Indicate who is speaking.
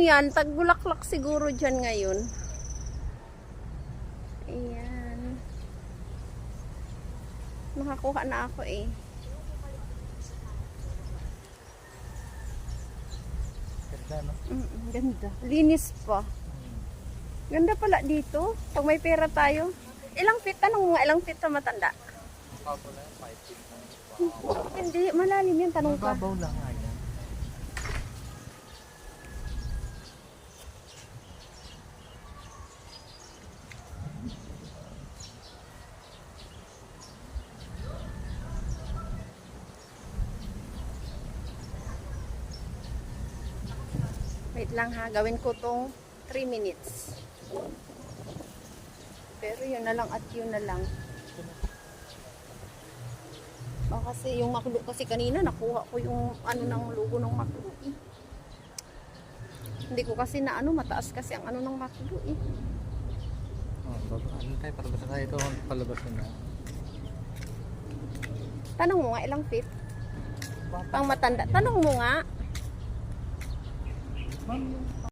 Speaker 1: yan. Tagbulaklak siguro dyan ngayon. Ayan. Nakakuha na ako eh.
Speaker 2: Ganda, no?
Speaker 1: Ganda. Linis pa. Ganda pala dito. Pag may pera tayo. Ilang feet? Tanong mo nga, ilang feet sa matanda?
Speaker 2: Mababaw lang, 5 feet lang.
Speaker 1: Hindi, malalim yan. Tanong ka.
Speaker 2: Mababaw lang nga yan.
Speaker 1: Wait lang ha. Gawin ko tong 3 minutes. Pero yun na lang at yun na lang. Kasi yung maklo kasi kanina nakuha ko yung ano ng logo ng maklo eh. Hindi ko kasi na ano, mataas kasi ang ano ng maklo eh.
Speaker 2: Ano tayo, palabas na tayo ito. Palabas na.
Speaker 1: Tanong mo nga ilang feet? Pang matanda. Tanong mo nga.
Speaker 2: Ma'am,